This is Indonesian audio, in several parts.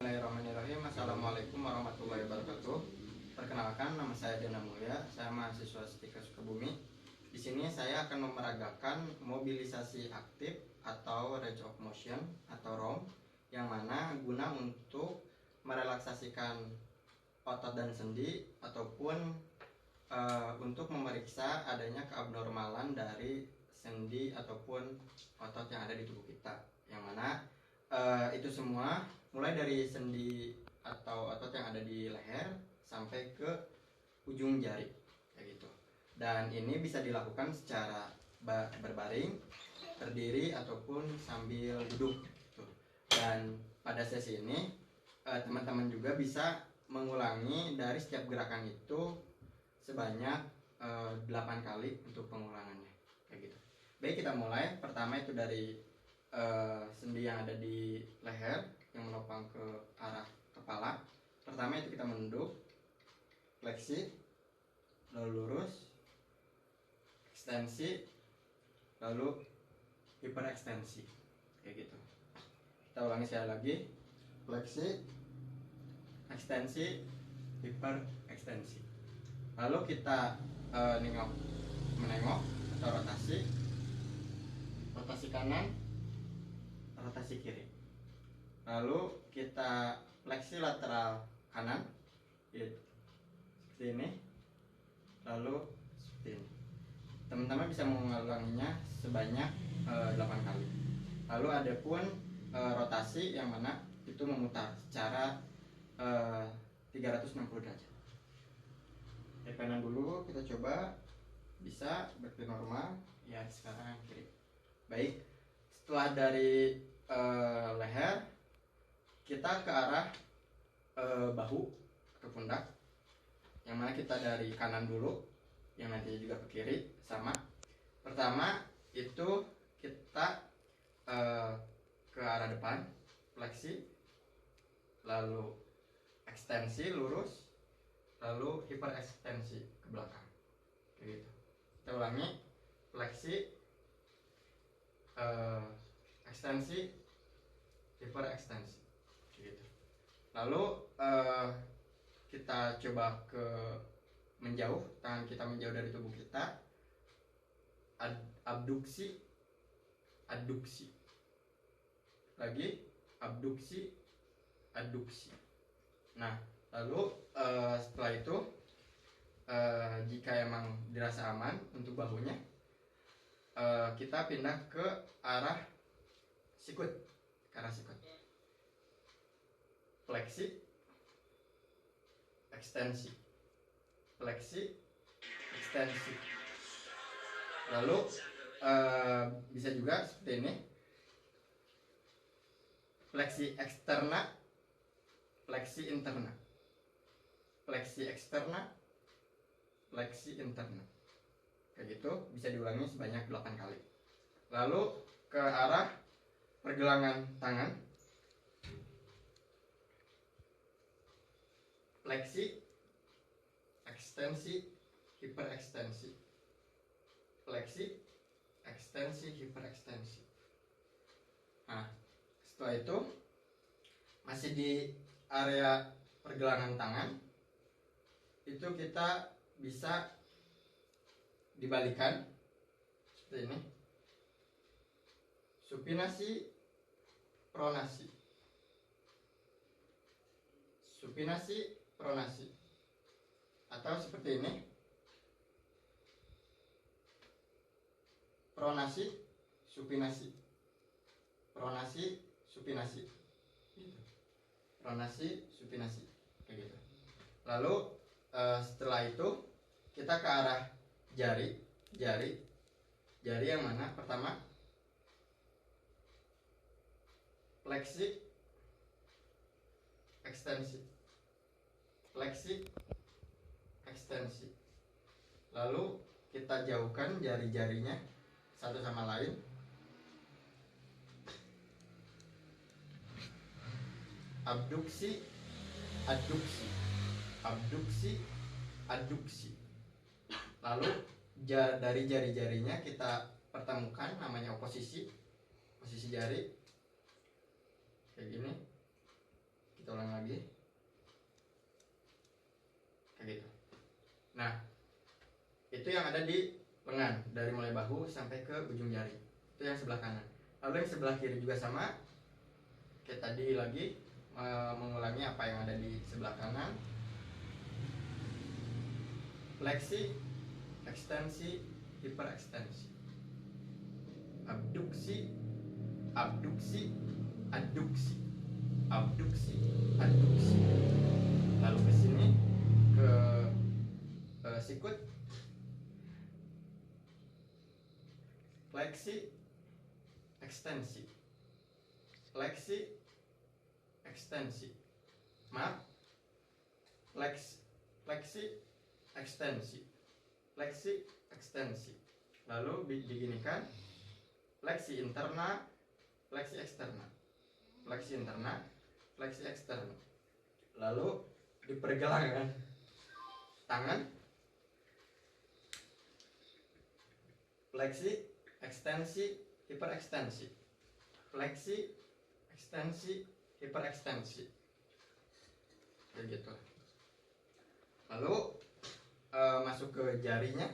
Bismillahirrahmanirrahim. Assalamualaikum warahmatullahi wabarakatuh. Perkenalkan, nama saya Dana Mulya. Saya mahasiswa Setika Sukabumi. Di sini saya akan memeragakan mobilisasi aktif atau range of motion atau ROM, yang mana guna untuk merelaksasikan otot dan sendi ataupun untuk memeriksa adanya keabnormalan dari sendi ataupun otot yang ada di tubuh kita, yang mana itu semua mulai dari sendi atau otot yang ada di leher sampai ke ujung jari kayak gitu. Dan ini bisa dilakukan secara berbaring, berdiri ataupun sambil duduk gitu. Dan pada sesi ini teman-teman juga bisa mengulangi dari setiap gerakan itu sebanyak 8 kali untuk pengulangannya kayak gitu. Baik, kita mulai. Pertama itu dari sendi yang ada di leher yang menopang ke arah kepala. Pertama itu kita menunduk, fleksi, lalu lurus, ekstensi, lalu hiperekstensi kayak gitu. Kita ulangi sekali lagi, fleksi, ekstensi, hiperekstensi. Lalu kita menengok atau rotasi kanan, rotasi kiri. Lalu kita fleksi lateral kanan seperti ini, lalu seperti ini. Teman-teman bisa mengulanginya sebanyak 8 kali. Lalu ada pun rotasi yang mana itu memutar secara 360 derajat. Kanan dulu kita coba, bisa berarti normal ya. Sekarang kiri. Baik, setelah dari leher kita ke arah bahu ke pundak, yang mana kita dari kanan dulu, yang nantinya juga ke kiri sama. Pertama itu kita ke arah depan, fleksi, lalu ekstensi lurus, lalu hiperekstensi ke belakang kayak gitu. Kita ulangi, fleksi, ekstensi, hiperekstensi gitu. Lalu kita coba ke menjauh, tangan kita menjauh dari tubuh kita, abduksi, adduksi, lagi abduksi, adduksi. Nah, lalu setelah itu jika emang dirasa aman untuk bahunya, kita pindah ke arah sikut, fleksi, ekstensi, fleksi, ekstensi. Lalu bisa juga seperti ini, fleksi eksterna, fleksi interna, fleksi eksterna, fleksi interna kayak gitu. Bisa diulangi sebanyak 8 kali. Lalu ke arah pergelangan tangan, fleksi, ekstensi, hiperekstensi, fleksi, ekstensi, hiperekstensi. Nah, setelah itu masih di area pergelangan tangan, itu kita bisa dibalikan seperti ini, supinasi, pronasi, supinasi, pronasi, atau seperti ini, pronasi, supinasi, pronasi, supinasi gitu. Pronasi, supinasi kayak gitu. Lalu setelah itu kita ke arah jari yang mana pertama fleksi, ekstensi, fleksi, ekstensi. Lalu kita jauhkan jari-jarinya satu sama lain, abduksi, adduksi, abduksi, adduksi. Lalu dari jari-jarinya kita pertemukan, namanya posisi jari kayak gini. Kita ulang lagi kayak gitu. Nah, itu yang ada di lengan, dari mulai bahu sampai ke ujung jari, itu yang sebelah kanan. Lalu yang sebelah kiri juga sama kayak tadi lagi, mengulangi apa yang ada di sebelah kanan. Fleksi, ekstensi, hiperekstensi, abduksi, abduksi, adduksi, abduksi, adduksi. Lalu ke sini ke sikut, fleksi, ekstensi, fleksi, ekstensi, maaf, fleksi, ekstensi, fleksi, ekstensi. Lalu diginikan, fleksi interna, fleksi eksterna, fleksi interna, fleksi eksterna. Lalu dipergelangkan tangan, fleksi, ekstensi, hiperekstensi, fleksi, ekstensi, hiperekstensi, kayak gitu. Lalu masuk ke jarinya,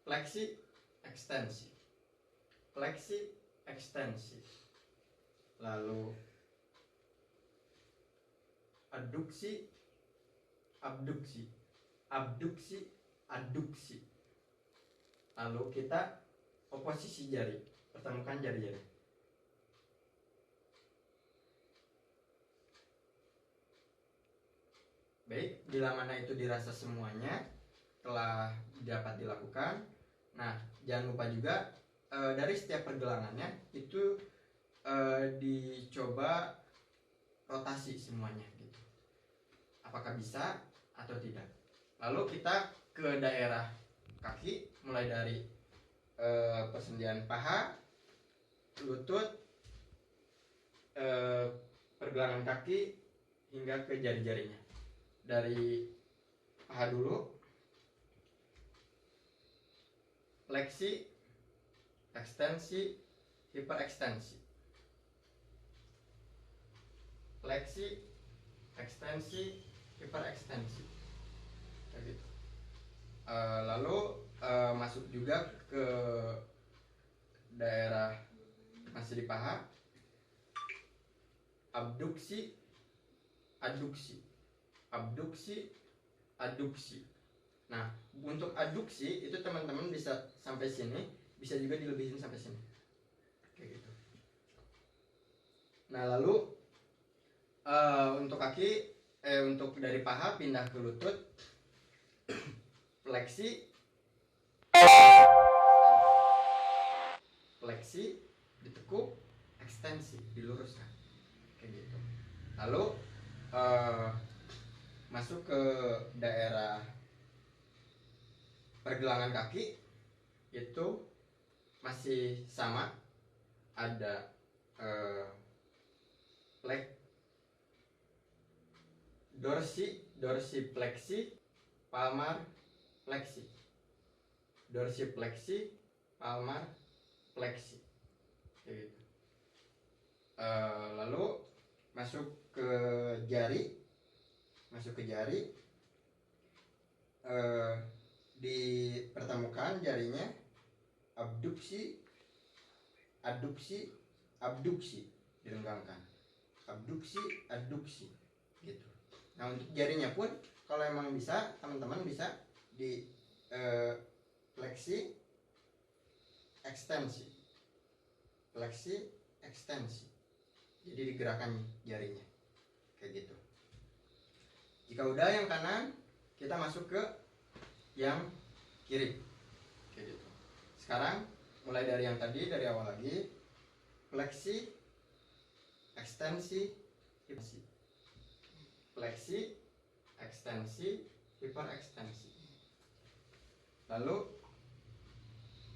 fleksi, ekstensi, fleksi, ekstensi. Lalu adduksi, abduksi, abduksi, adduksi. Lalu kita oposisi jari, pertemukan jari-jari. Baik, bila mana itu dirasa semuanya telah dapat dilakukan. Nah, jangan lupa juga dari setiap pergelangannya itu dicoba rotasi semuanya gitu. Apakah bisa atau tidak. Lalu kita ke daerah kaki, mulai dari persendian paha, lutut, pergelangan kaki hingga ke jari-jarinya. Dari paha dulu, fleksi, ekstensi, hiperekstensi, fleksi, ekstensi, hiperekstensi, kayak gitu. Lalu masuk juga ke daerah masih di paha, abduksi, adduksi, abduksi, adduksi. Nah, untuk adduksi itu teman-teman bisa sampai sini, bisa juga dilebihin sampai sini, kayak gitu. Nah, lalu untuk kaki, untuk dari paha pindah ke lutut, fleksi, fleksi, ditekuk, ekstensi, diluruskan, kayak gitu. Lalu masuk ke daerah pergelangan kaki, itu masih sama, ada dorsifleksi, palmar fleksi, dorsifleksi, palmar fleksi, kayak gitu. Lalu masuk ke jari, dipertemukan jarinya, abduksi, adduksi, abduksi, direnggangkan, abduksi, adduksi, gitu. Nah, untuk jarinya pun kalau emang bisa, teman-teman bisa di fleksi, ekstensi, fleksi, ekstensi. Jadi digerakkan jarinya, kayak gitu. Jika udah yang kanan, kita masuk ke yang kiri, kayak gitu. Sekarang mulai dari yang tadi, dari awal lagi, fleksi, ekstensi, hiperekstensi, fleksi, ekstensi, hiperekstensi. Lalu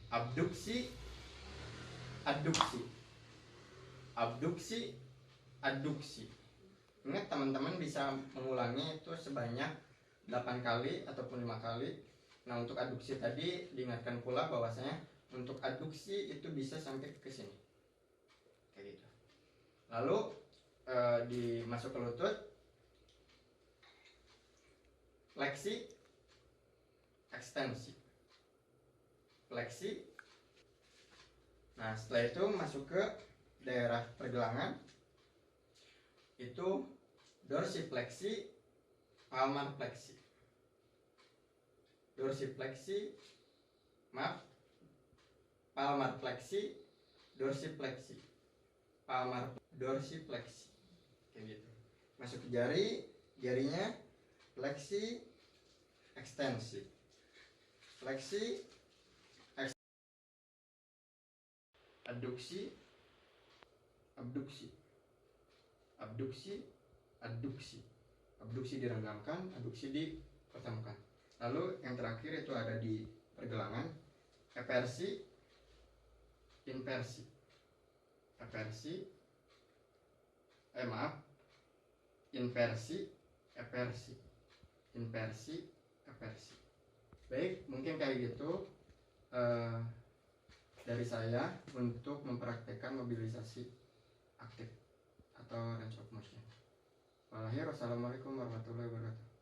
abduksi, adduksi, abduksi, adduksi. Ingat, teman-teman bisa mengulangi itu sebanyak 8 kali ataupun 5 kali. Nah, untuk adduksi tadi diingatkan pula bahwasanya untuk adduksi itu bisa sampai ke sini, kayak gitu. Lalu dimasuk ke lutut, fleksi, ekstensi, fleksi. Nah, setelah itu masuk ke daerah pergelangan, itu dorsifleksi, palmar fleksi, dorsifleksi, palmar fleksi, dorsifleksi, palmar, dorsifleksi, kayak gitu. Masuk ke jari, jarinya fleksi, ekstensi, fleksi, adduksi, abduksi, abduksi, adduksi, abduksi direnggangkan, adduksi dipertemukan. Lalu yang terakhir itu ada di pergelangan, eversi, inversi, eversi, inversi, eversi, inversi, eversi. Baik, mungkin kayak gitu dari saya untuk mempraktekkan mobilisasi aktif atau range of motion. Wassalamualaikum warahmatullahi wabarakatuh.